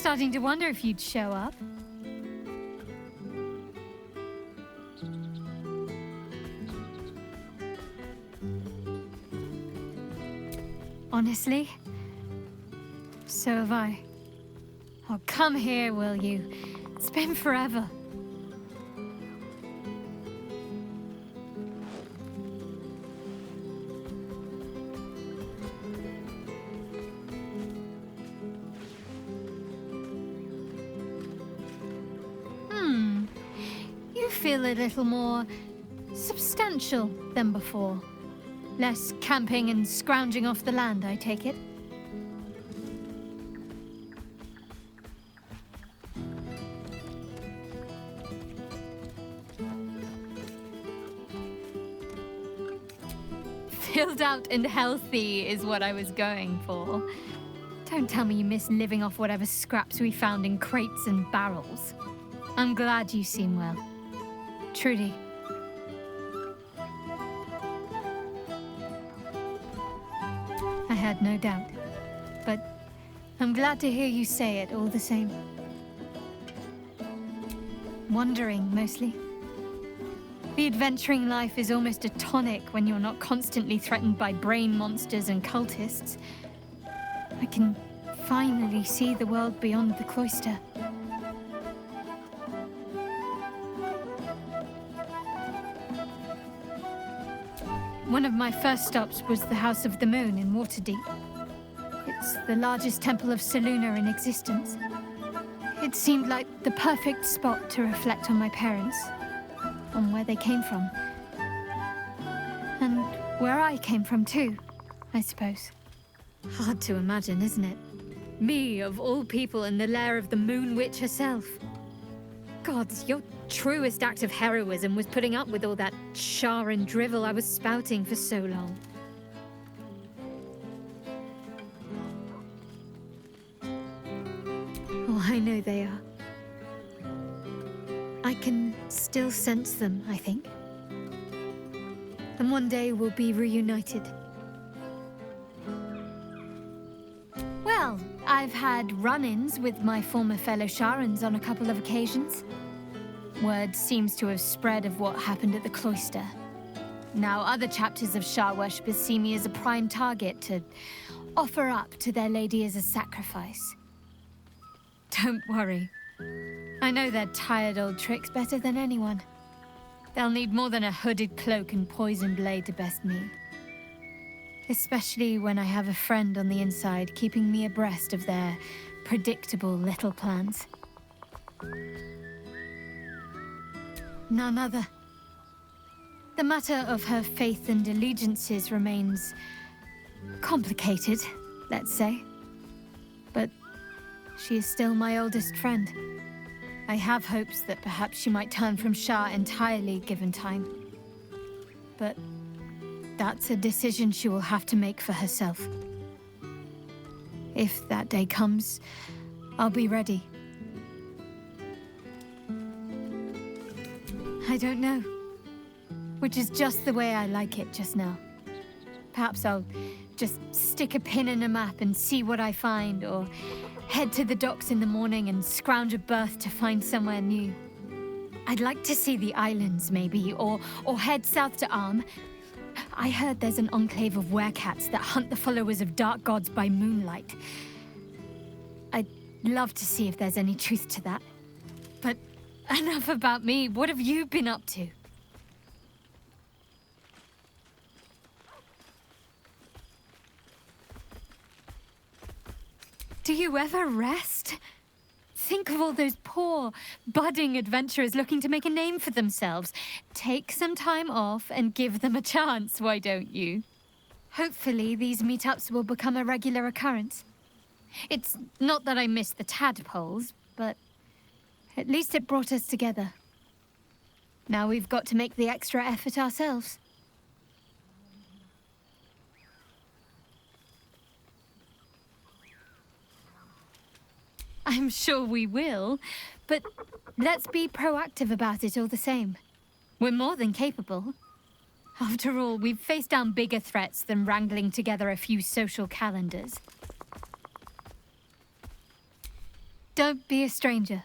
starting to wonder if you'd show up. Honestly, so have I. Oh, come here, will you? It's been forever. You feel a little more substantial than before. Less camping and scrounging off the land, I take it. Filled out and healthy is what I was going for. Don't tell me you miss living off whatever scraps we found in crates and barrels. I'm glad you seem well. Trudy. I had no doubt, but I'm glad to hear you say it all the same. Wandering, mostly. The adventuring life is almost a tonic when you're not constantly threatened by brain monsters and cultists. I can finally see the world beyond the cloister. One of my first stops was the House of the Moon in Waterdeep. It's the largest temple of Selûne in existence. It seemed like the perfect spot to reflect on my parents, on where they came from. And where I came from too, I suppose. Hard to imagine, isn't it? Me, of all people, in the lair of the Moon Witch herself. Gods, your truest act of heroism was putting up with all that char and drivel I was spouting for so long. Oh, I know they are. I can still sense them, I think. And one day we'll be reunited. Well, I've had run-ins with my former fellow Sharans on a couple of occasions. Word seems to have spread of what happened at the cloister. Now other chapters of Shar worshippers see me as a prime target to offer up to their lady as a sacrifice. Don't worry. I know their tired old tricks better than anyone. They'll need more than a hooded cloak and poisoned blade to best me. Especially when I have a friend on the inside keeping me abreast of their predictable little plans. None other. The matter of her faith and allegiances remains complicated, let's say. But she is still my oldest friend. I have hopes that perhaps she might turn from Shar entirely given time. But that's a decision she will have to make for herself. If that day comes, I'll be ready. I don't know. Which is just the way I like it just now. Perhaps I'll just stick a pin in a map and see what I find, or head to the docks in the morning and scrounge a berth to find somewhere new. I'd like to see the islands, maybe, or head south to Arm. I heard there's an enclave of werecats that hunt the followers of dark gods by moonlight. I'd love to see if there's any truth to that. But enough about me. What have you been up to? Do you ever rest? Think of all those poor, budding adventurers looking to make a name for themselves. Take some time off and give them a chance, why don't you? Hopefully, these meetups will become a regular occurrence. It's not that I miss the tadpoles, but at least it brought us together. Now we've got to make the extra effort ourselves. I'm sure we will, but let's be proactive about it all the same. We're more than capable. After all, we've faced down bigger threats than wrangling together a few social calendars. Don't be a stranger.